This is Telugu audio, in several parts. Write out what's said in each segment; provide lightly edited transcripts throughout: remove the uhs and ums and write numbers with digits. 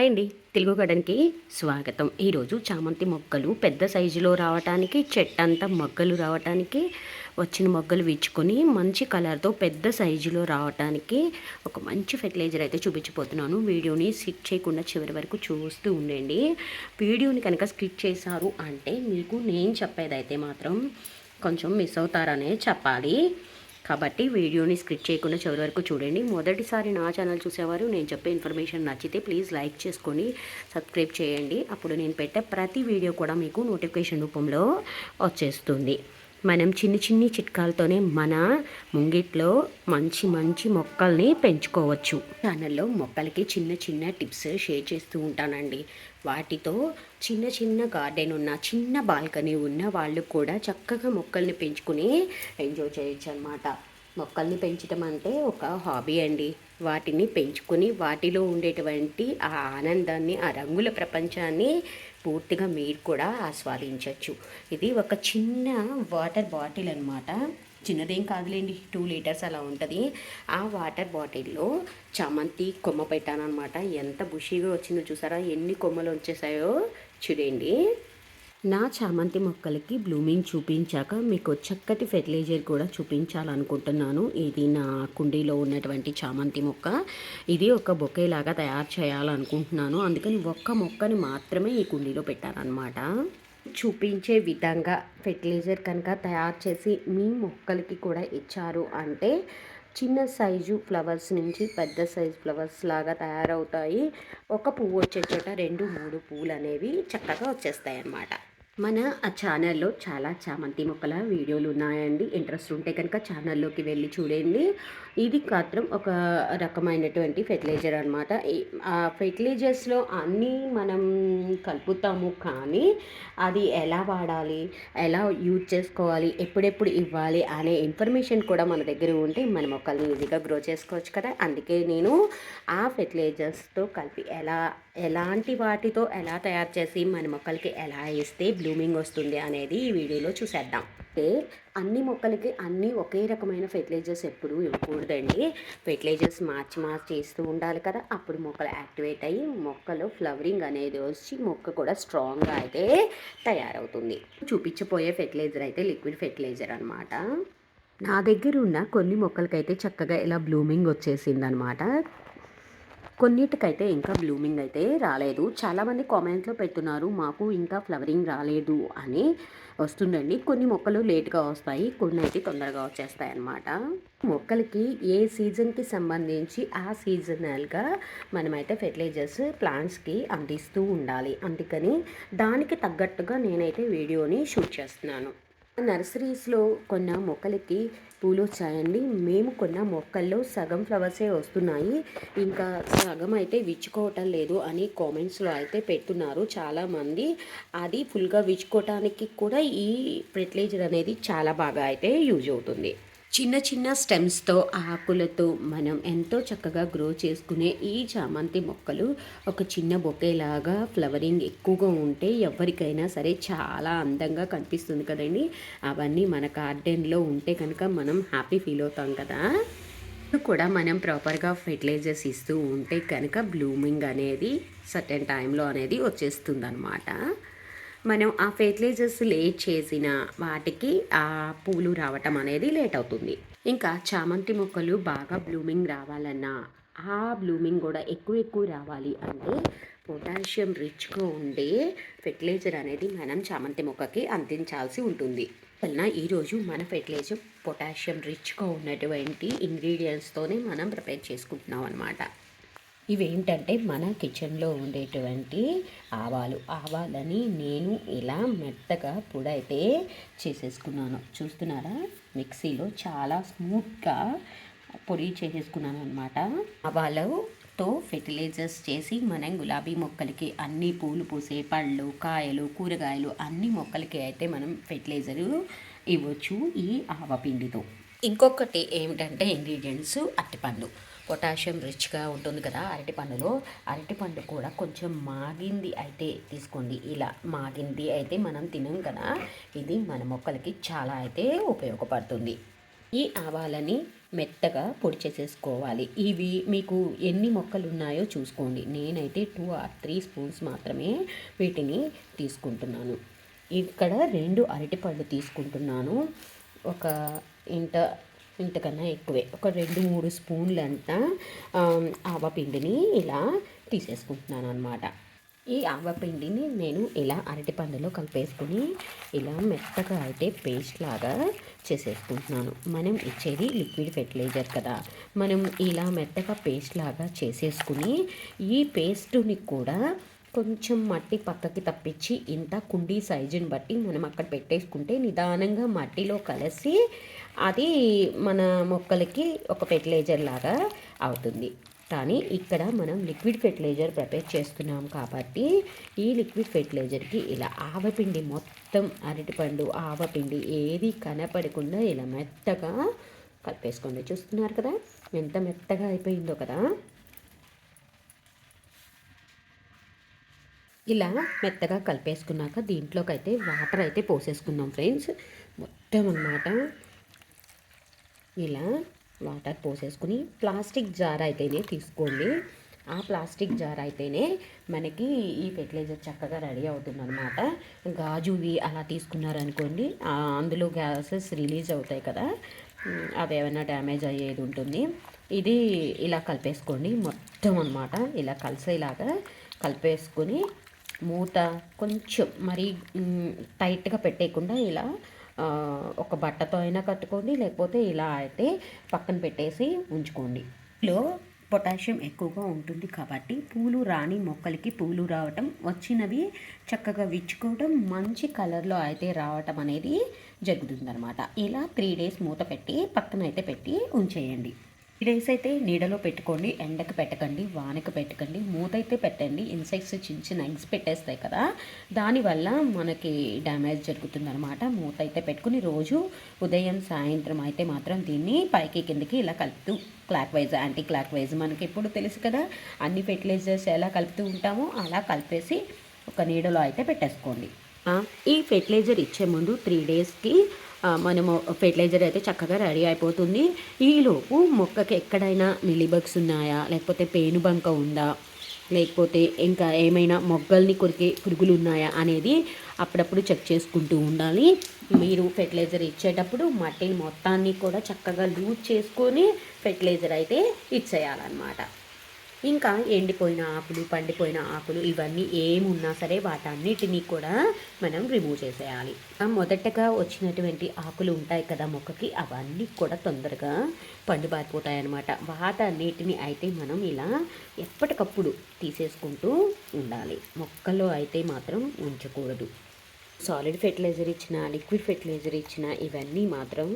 హాయ్ అండి, తెలుగు గార్డెన్కి స్వాగతం. ఈరోజు చామంతి మొక్కలు పెద్ద సైజులో రావడానికి, చెట్టంతా మొగ్గలు రావడానికి, వచ్చిన మొగ్గలు విచ్చుకొని మంచి కలర్తో పెద్ద సైజులో రావడానికి ఒక మంచి ఫెర్టిలైజర్ అయితే చూపించిపోతున్నాను. వీడియోని స్కిప్ చేయకుండా చివరి వరకు చూస్తూ ఉండండి. వీడియోని కనుక స్కిప్ చేశారు అంటే మీకు నేను చెప్పేదైతే మాత్రం కొంచెం మిస్ అవుతారనే చెప్పాలి. కాబట్టి వీడియోని స్కిప్ చేయకుండా చివరి వరకు చూడండి. మొదటిసారి నా ఛానల్ చూసేవారు నేను చెప్పే ఇన్ఫర్మేషన్ నచ్చితే ప్లీజ్ లైక్ చేసుకొని సబ్స్క్రైబ్ చేయండి. అప్పుడు నేను పెట్టే ప్రతి వీడియో కూడా మీకు నోటిఫికేషన్ రూపంలో వచ్చేస్తుంది. మనం చిన్ని చిట్కాలతోనే మన ముంగిట్లో మంచి మంచి మొక్కల్ని పెంచుకోవచ్చు. ఛానల్లో మొక్కలకి చిన్న టిప్స్ షేర్ చేస్తూ ఉంటానండి. వాటితో చిన్న గార్డెన్ ఉన్న, చిన్న బాల్కనీ ఉన్న వాళ్ళు కూడా చక్కగా మొక్కల్ని పెంచుకుని ఎంజాయ్ చేయొచ్చు అన్నమాట. మొక్కల్ని పెంచడం అంటే ఒక హాబీ అండి. వాటిని పెంచుకొని వాటిలో ఉండేటువంటి ఆ ఆనందాన్ని, ఆ రంగుల ప్రపంచాన్ని పూర్తిగా మీరు కూడా ఆస్వాదించవచ్చు. ఇది ఒక చిన్న వాటర్ బాటిల్ అనమాట. చిన్నదేం కాదులేండి, 2 లీటర్స్ అలా ఉంటుంది. ఆ వాటర్ బాటిల్లో చామంతి కొమ్మ పెట్టానమాట. ఎంత బుషీగా వచ్చిందో చూసారా, ఎన్ని కొమ్మలు వచ్చేసాయో చూడండి. నా చామంతి మొక్కలకి బ్లూమింగ్ చూపించాక మీకు చక్కటి ఫెర్టిలైజర్ కూడా చూపించాలనుకుంటున్నాను. ఇది నా కుండీలో ఉన్నటువంటి చామంతి మొక్క. ఇది ఒక బొకే లాగా తయారు చేయాలనుకుంటున్నాను. అందుకని ఒక్క మొక్కని మాత్రమే ఈ కుండీలో పెట్టానన్నమాట. చూపించే విధంగా ఫెర్టిలైజర్ కనుక తయారు చేసి మీ మొక్కలకి కూడా ఇచ్చారు అంటే చిన్న సైజు ఫ్లవర్స్ నుంచి పెద్ద సైజు ఫ్లవర్స్ లాగా తయారవుతాయి. ఒక పువ్వు వచ్చే చోట 2-3 పువ్వులు అనేవి చక్కగా వచ్చేస్తాయి అన్నమాట. మన ఆ ఛానల్లో చాలా చామంతి మొక్కల వీడియోలు ఉన్నాయండి. ఇంట్రెస్ట్ ఉంటే కనుక ఛానల్లోకి వెళ్ళి చూడండి. ఇది మాత్రం ఒక రకమైనటువంటి ఫెర్టిలైజర్ అనమాట. ఆ ఫెర్టిలైజర్స్లో అన్నీ మనం కలుపుతాము, కానీ అది ఎలా వాడాలి, ఎలా యూజ్ చేసుకోవాలి, ఎప్పుడెప్పుడు ఇవ్వాలి అనే ఇన్ఫర్మేషన్ కూడా మన దగ్గర ఉంటే మన మొక్కల్ని ఈజీగా గ్రో చేసుకోవచ్చు కదా. అందుకే నేను ఆ ఫెర్టిలైజర్స్తో కలిపి ఎలాంటి వాటితో ఎలా తయారు చేసి మన మొక్కలకి ఎలా ఇస్తే బ్లూమింగ్ వస్తుంది అనేది ఈ వీడియోలో చూసేద్దాం. అంటే అన్ని మొక్కలకి అన్నీ ఒకే రకమైన ఫెర్టిలైజర్స్ ఎప్పుడు ఇవ్వకూడదండి. ఫెర్టిలైజర్స్ మార్చి చేస్తూ ఉండాలి కదా. అప్పుడు మొక్కలు యాక్టివేట్ అయ్యి మొక్కలో ఫ్లవరింగ్ అనేది వచ్చి మొక్క కూడా స్ట్రాంగ్గా అయితే తయారవుతుంది. చూపించబోయే ఫెర్టిలైజర్ అయితే లిక్విడ్ ఫెర్టిలైజర్ అనమాట. నా దగ్గర ఉన్న కొన్ని మొక్కలకైతే చక్కగా ఇలా బ్లూమింగ్ వచ్చేసిందనమాట. కొన్నిటికైతే ఇంకా బ్లూమింగ్ అయితే రాలేదు. చాలామంది కామెంట్లో పెడుతున్నారు మాకు ఇంకా ఫ్లవరింగ్ రాలేదు అని. వస్తుందండి, కొన్ని మొక్కలు లేట్గా వస్తాయి, కొన్ని అయితే తొందరగా వచ్చేస్తాయి అన్నమాట. మొక్కలకి ఏ సీజన్కి సంబంధించి ఆ సీజనల్గా మనమైతే ఫెర్టిలైజర్స్ ప్లాంట్స్కి అందిస్తూ ఉండాలి. అందుకని దానికి తగ్గట్టుగా నేనైతే వీడియోని షూట్ చేస్తున్నాను. నర్సరీస్లో కొన్న మొక్కలకి పూలు వచ్చాయండి. మేము కొన్న మొక్కల్లో సగం ఫ్లవర్సే వస్తున్నాయి, ఇంకా సగం అయితే విచ్చుకోవటం లేదు అని కామెంట్స్లో అయితే పెడుతున్నారు చాలామంది. అది ఫుల్గా విచ్చుకోవటానికి కూడా ఈ ఫెర్టిలైజర్ అనేది చాలా బాగా అయితే యూజ్ అవుతుంది. చిన్న స్టెమ్స్తో, ఆకులతో మనం ఎంతో చక్కగా గ్రో చేసుకునే ఈ చామంతి మొక్కలు ఒక చిన్న బొకేలాగా ఫ్లవరింగ్ ఎక్కువగా ఉంటే ఎవరికైనా సరే చాలా అందంగా కనిపిస్తుంది కదండి. అవన్నీ మన గార్డెన్లో ఉంటే కనుక మనం హ్యాపీ ఫీల్ అవుతాం కదా. కూడా మనం ప్రాపర్గా ఫెర్టిలైజర్స్ ఇస్తూ ఉంటే కనుక బ్లూమింగ్ అనేది సర్టెన్ టైంలో అనేది వచ్చేస్తుంది అనమాట. మనం ఆ ఫెర్టిలైజర్స్ లేట్ చేసిన వాటికి ఆ పూలు రావటం అనేది లేట్ అవుతుంది. ఇంకా చామంతి మొక్కలు బాగా బ్లూమింగ్ రావాలన్నా, ఆ బ్లూమింగ్ కూడా ఎక్కువ రావాలి అంటే పొటాషియం రిచ్గా ఉండే ఫెర్టిలైజర్ అనేది మనం చామంతి మొక్కకి అందించాల్సి ఉంటుంది. వలన ఈరోజు మన ఫెర్టిలైజర్ పొటాషియం రిచ్గా ఉన్నటువంటి ఇంగ్రీడియంట్స్తోనే మనం ప్రిపేర్ చేసుకుంటున్నాం అనమాట. ఇవేంటంటే మన కిచెన్లో ఉండేటువంటి ఆవాలని నేను ఇలా మెత్తగా పొడి అయితే చేసేసుకున్నాను. చూస్తున్నారా, మిక్సీలో చాలా స్మూత్గా పొడి చేసేసుకున్నాను అనమాట. ఆవాలతో ఫెర్టిలైజర్స్ చేసి మనం గులాబీ మొక్కలకి, అన్ని పూలు పూసే పళ్ళు, కాయలు, కూరగాయలు అన్ని మొక్కలకి అయితే మనం ఫెర్టిలైజరు ఇవ్వచ్చు ఈ ఆవపిండితో. ఇంకొకటి ఏమిటంటే ఇంగ్రీడియంట్స్ అరటిపండు. పొటాషియం రిచ్గా ఉంటుంది కదా అరటిపండులో. అరటిపండు కూడా కొంచెం మాగింది అయితే తీసుకోండి. ఇలా మాగింది అయితే మనం తినం కదా, ఇది మన మొక్కలకి చాలా అయితే ఉపయోగపడుతుంది. ఈ ఆవాలని మెత్తగా పొడి చేసేసుకోవాలి. ఇవి మీకు ఎన్ని మొక్కలు ఉన్నాయో చూసుకోండి. నేనైతే 2 or 3 స్పూన్స్ మాత్రమే వీటిని తీసుకుంటున్నాను. ఇక్కడ 2 అరటిపళ్ళు తీసుకుంటున్నాను. ఒక ఇంత ఇంతకన్నా ఎక్కువే, ఒక 2-3 స్పూన్లంత ఆవపిండిని ఇలా తీసేసుకుంటున్నాను అనమాట. ఈ ఆవపిండిని నేను ఇలా అరటిపండులో కలిపేసుకుని ఇలా మెత్తగా అయితే పేస్ట్ లాగా చేసేసుకుంటున్నాను. మనం ఇచ్చేది లిక్విడ్ ఫెర్టిలైజర్ కదా, మనం ఇలా మెత్తగా పేస్ట్ లాగా చేసేసుకుని ఈ పేస్టుని కూడా కొంచెం మట్టి పక్కకి తప్పించి ఇంత కుండీ సైజుని బట్టి మనం అక్కడ పెట్టేసుకుంటే నిదానంగా మట్టిలో కలిసి అది మన మొక్కలకి ఒక ఫెర్టిలైజర్ లాగా అవుతుంది. కానీ ఇక్కడ మనం లిక్విడ్ ఫెర్టిలైజర్ ప్రిపేర్ చేస్తున్నాం కాబట్టి ఈ లిక్విడ్ ఫెర్టిలైజర్కి ఇలా ఆవపిండి మొత్తం అరటిపండు ఆవపిండి ఏది కనపడకుండా ఇలా మెత్తగా కలిపేసుకోండి. చూస్తున్నారు కదా ఎంత మెత్తగా అయిపోయిందో కదా. ఇలా మెత్తగా కలిపేసుకున్నాక దీంట్లోకి అయితే వాటర్ అయితే పోసేసుకుందాం ఫ్రెండ్స్. మొత్తం అన్నమాట ఇలా వాటర్ పోసేసుకుని ప్లాస్టిక్ జార్ అయితేనే తీసుకోండి. ఆ ప్లాస్టిక్ జార్ అయితేనే మనకి ఈ ఫెర్టిలైజర్ చక్కగా రెడీ అవుతుందన్నమాట. గాజువి అలా తీసుకున్నారనుకోండి అందులో గ్యాసెస్ రిలీజ్ అవుతాయి కదా, అవి ఏమైనా డ్యామేజ్ అయ్యేది ఉంటుంది. ఇది ఇలా కలిపేసుకోండి మొత్తం అన్నమాట. ఇలా కలిసేలాగా కలిపేసుకొని మూత కొంచెం మరీ టైట్గా పెట్టేయకుండా ఇలా ఒక బట్టతో అయినా కట్టుకోండి, లేకపోతే ఇలా అయితే పక్కన పెట్టేసి ఉంచుకోండి. లో పొటాషియం ఎక్కువగా ఉంటుంది కాబట్టి పూలు రాని మొక్కలకి పూలు రావటం, వచ్చినవి చక్కగా విచ్చుకోవడం, మంచి కలర్లో అయితే రావటం అనేది జరుగుతుందన్నమాట. ఇలా 3 days మూత పెట్టి పక్కన అయితే పెట్టి ఉంచేయండి. 3 days అయితే నీడలో పెట్టుకోండి, ఎండకు పెట్టకండి, వానకు పెట్టకండి, మూత అయితే పెట్టండి. ఇన్సెక్ట్స్ చిన్న చిన్న ఎగ్స్ పెట్టేస్తాయి కదా, దానివల్ల మనకి డ్యామేజ్ జరుగుతుందన్నమాట. మూత అయితే పెట్టుకుని రోజు ఉదయం సాయంత్రం అయితే మాత్రం దీన్ని పైకి కిందకి ఇలా కలుపుతూ clock wise anti clock wise మనకి ఇప్పుడు తెలుసు కదా, అన్ని ఫెర్టిలైజర్స్ ఎలా కలుపుతూ ఉంటామో అలా కలిపేసి ఒక నీడలో అయితే పెట్టేసుకోండి. ఈ ఫెర్టిలైజర్ ఇచ్చే ముందు 3 daysకి మనము ఫెర్టిలైజర్ అయితే చక్కగా రెడీ అయిపోతుంది. ఈలోపు మొక్కకి ఎక్కడైనా మిలీబగ్స్ ఉన్నాయా, లేకపోతే పేనుబంక ఉందా, లేకపోతే ఇంకా ఏమైనా మొగ్గల్ని కొరికే పురుగులు ఉన్నాయా అనేది అప్పుడప్పుడు చెక్ చేసుకుంటూ ఉండాలి. మీరు ఫెర్టిలైజర్ ఇచ్చేటప్పుడు మట్టిని మొత్తాన్ని కూడా చక్కగా లూజ్ చేసుకొని ఫెర్టిలైజర్ అయితే ఇచ్చేయాలన్నమాట. ఇంకా ఎండిపోయిన ఆకులు, పండిపోయిన ఆకులు ఇవన్నీ ఏమున్నా సరే వాటన్నిటినీ కూడా మనం రిమూవ్ చేసేయాలి. మొదటగా వచ్చినటువంటి ఆకులు ఉంటాయి కదా మొక్కకి, అవన్నీ కూడా తొందరగా పండుబారిపోతాయి అన్నమాట. వాటన్నిటిని అయితే మనం ఇలా ఎప్పటికప్పుడు తీసేసుకుంటూ ఉండాలి. మొక్కల్లో అయితే మాత్రం ఉంచకూడదు. సాలిడ్ ఫెర్టిలైజర్ ఇచ్చిన, లిక్విడ్ ఫెర్టిలైజర్ ఇచ్చిన ఇవన్నీ మాత్రం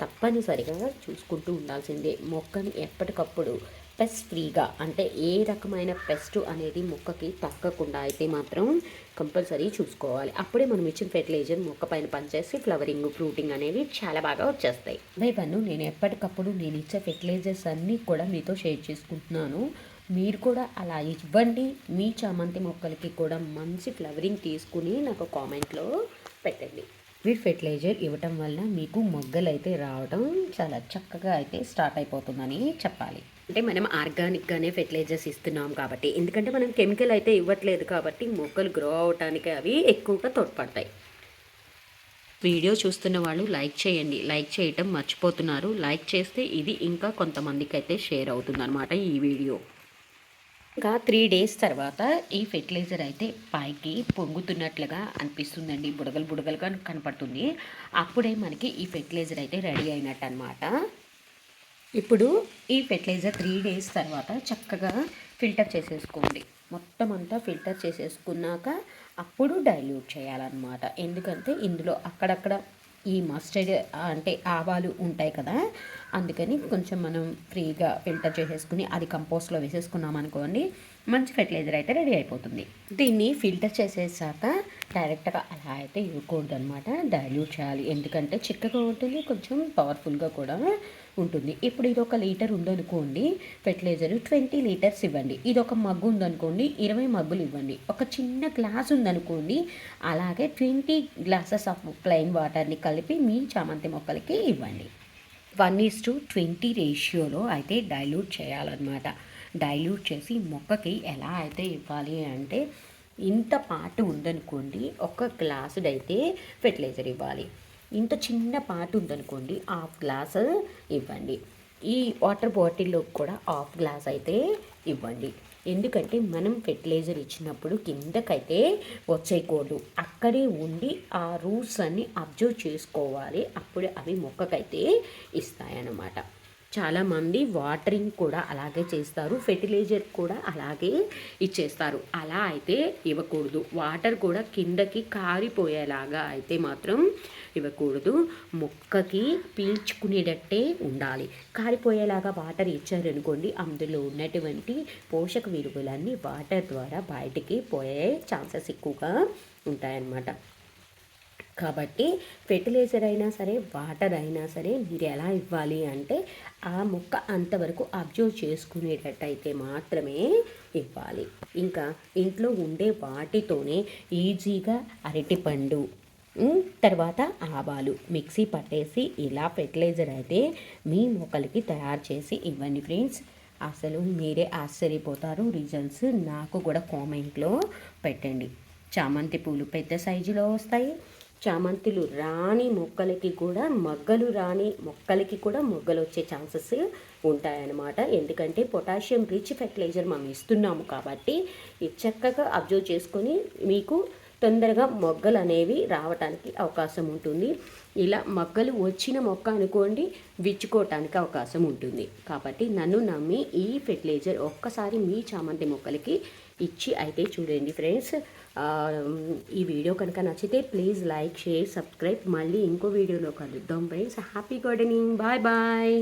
తప్పనిసరిగా చూసుకుంటూ ఉండాల్సిందే. మొక్కని ఎప్పటికప్పుడు పెస్ట్ ఫ్రీగా, అంటే ఏ రకమైన పెస్ట్ అనేది మొక్కకి తగ్గకుండా అయితే మాత్రం కంపల్సరీ చూసుకోవాలి. అప్పుడే మనం ఇచ్చిన ఫెర్టిలైజర్ మొక్క పైన పనిచేసి ఫ్లవరింగ్, ఫ్రూటింగ్ అనేవి చాలా బాగా వచ్చేస్తాయి. ఇవన్నీ నేను ఎప్పటికప్పుడు నేను ఇచ్చే ఫెర్టిలైజర్స్ అన్నీ కూడా మీతో షేర్ చేసుకుంటున్నాను. మీరు కూడా అలా ఇవ్వండి. మీ చామంతి మొక్కలకి కూడా మంచి ఫ్లవరింగ్ తీసుకుని నాకు కామెంట్లో పెట్టండి. లిక్విడ్ ఫెర్టిలైజర్ ఇవ్వటం వల్ల మీకు మొగ్గలు అయితే రావడం చాలా చక్కగా అయితే స్టార్ట్ అయిపోతుందని చెప్పాలి. అంటే మనం ఆర్గానిక్గానే ఫెర్టిలైజర్స్ ఇస్తున్నాం కాబట్టి, ఎందుకంటే మనం కెమికల్ అయితే ఇవ్వట్లేదు కాబట్టి మొక్కలు గ్రో అవడానికి అవి ఎక్కువగా తోడ్పడతాయి. వీడియో చూస్తున్న వాళ్ళు లైక్ చేయండి, లైక్ చేయటం మర్చిపోతున్నారు. లైక్ చేస్తే ఇది ఇంకా కొంతమందికి అయితే షేర్ అవుతుందన్నమాట ఈ వీడియో. ఇంకా 3 days తర్వాత ఈ ఫెర్టిలైజర్ అయితే పైకి పొంగుతున్నట్లుగా అనిపిస్తుందండి, బుడగలు బుడగలుగా కనపడుతుంది. అప్పుడే మనకి ఈ ఫెర్టిలైజర్ అయితే రెడీ అయినట్టు అనమాట. ఇప్పుడు ఈ ఫెర్టిలైజర్ 3 days తర్వాత చక్కగా ఫిల్టర్ చేసేసుకోండి. మొత్తం అంతా ఫిల్టర్ చేసేసుకున్నాక అప్పుడు డైల్యూట్ చేయాలన్నమాట. ఎందుకంటే ఇందులో అక్కడక్కడ ఈ మస్టర్డ్ అంటే ఆవాలు ఉంటాయి కదా, అందుకని కొంచెం మనం ఫ్రీగా ఫిల్టర్ చేసేసుకుని అది కంపోస్ట్లో వేసేసుకున్నాం అనుకోండి, మంచి ఫెర్టిలైజర్ అయితే రెడీ అయిపోతుంది. దీన్ని ఫిల్టర్ చేసేసాక డైరెక్ట్గా అలా అయితే ఇవ్వకూడదు అనమాట, డైల్యూట్ చేయాలి. ఎందుకంటే చిక్కగా ఉంటుంది, కొంచెం పవర్ఫుల్గా కూడా ఉంటుంది. ఇప్పుడు ఇది 1 లీటర్ ఉందనుకోండి ఫెర్టిలైజర్, 20 లీటర్స్ ఇవ్వండి. ఇది ఒక మగ్గు ఉందనుకోండి 20 మగ్గులు ఇవ్వండి. ఒక చిన్న గ్లాస్ ఉందనుకోండి అలాగే 20 గ్లాసెస్ ఆఫ్ ప్లెయిన్ వాటర్ని కలిపి మీ చామంతి మొక్కలకి ఇవ్వండి. 1:20 రేషియోలో అయితే డైల్యూట్ చేయాలన్నమాట. డైల్యూట్ చేసి మొక్కకి ఎలా అయితే ఇవ్వాలి అంటే, ఇంత పార్ట్ ఉందనుకోండి, ఒక గ్లాసుడైతే ఫెర్టిలైజర్ ఇవ్వాలి. ఇంత చిన్న పార్ట్ ఉందనుకోండి, హాఫ్ గ్లాస్ ఇవ్వండి. ఈ వాటర్ బాటిల్లో కూడా హాఫ్ గ్లాస్ అయితే ఇవ్వండి. ఎందుకంటే మనం ఫెర్టిలైజర్ ఇచ్చినప్పుడు కిందకైతే వచ్చేయకూడదు, అక్కడే ఉండి ఆ రూట్స్ అన్ని అబ్జర్వ్ చేసుకోవాలి. అప్పుడు అవి మొక్కకైతే ఇస్తాయన్నమాట. చాలామంది వాటరింగ్ కూడా అలాగే చేస్తారు, ఫెర్టిలైజర్ కూడా అలాగే ఇచ్చేస్తారు. అలా అయితే ఇవ్వకూడదు. వాటర్ కూడా కిందకి కారిపోయేలాగా అయితే మాత్రం ఇవ్వకూడదు. మొక్కకి పీల్చుకునేటట్టే ఉండాలి. కారిపోయేలాగా వాటర్ ఇచ్చారనుకోండి, అందులో ఉన్నటువంటి పోషక విలువలన్నీ వాటర్ ద్వారా బయటికి పోయే ఛాన్సెస్ ఎక్కువగా ఉంటాయన్నమాట. కాబట్టి ఫెర్టిలైజర్ అయినా సరే, వాటర్ అయినా సరే మీరు ఎలా ఇవ్వాలి అంటే, ఆ మొక్క అంతవరకు అబ్జర్వ్ చేసుకునేటట్టయితే మాత్రమే ఇవ్వాలి. ఇంకా ఇంట్లో ఉండే వాటితోనే ఈజీగా అరటిపండు, తర్వాత ఆవాలు మిక్సీ పట్టేసి ఇలా ఫెర్టిలైజర్ అయితే మీ మొక్కలకి తయారు చేసి ఇవ్వండి ఫ్రెండ్స్. అసలు మీరే ఆశ్చర్యపోతారు. రిజల్ట్స్ నాకు కూడా కామెంట్లో పెట్టండి. చామంతి పూలు పెద్ద సైజులో వస్తాయి. చామంతులు రాని మొక్కలకి కూడా మొగ్గలు వచ్చే ఛాన్సెస్ ఉంటాయన్నమాట. ఎందుకంటే పొటాషియం రిచ్ ఫెర్టిలైజర్ మనం ఇస్తున్నాము కాబట్టి ఇది చక్కగా అబ్జర్వ్ చేసుకొని మీకు తొందరగా మొగ్గలు అనేవి రావడానికి అవకాశం ఉంటుంది. ఇలా మొగ్గలు వచ్చిన మొక్క అనుకోండి, విచ్చుకోవటానికి అవకాశం ఉంటుంది. కాబట్టి నన్ను నమ్మి ఈ ఫెర్టిలైజర్ ఒక్కసారి మీ చామంతి మొక్కలకి ఇచ్చి అయితే చూడండి ఫ్రెండ్స్. ఈ వీడియో కనుక నచ్చితే ప్లీజ్ లైక్, షేర్, సబ్స్క్రైబ్. మళ్ళీ ఇంకో వీడియోలో కలుద్దాం friends. Happy gardening. Bye bye.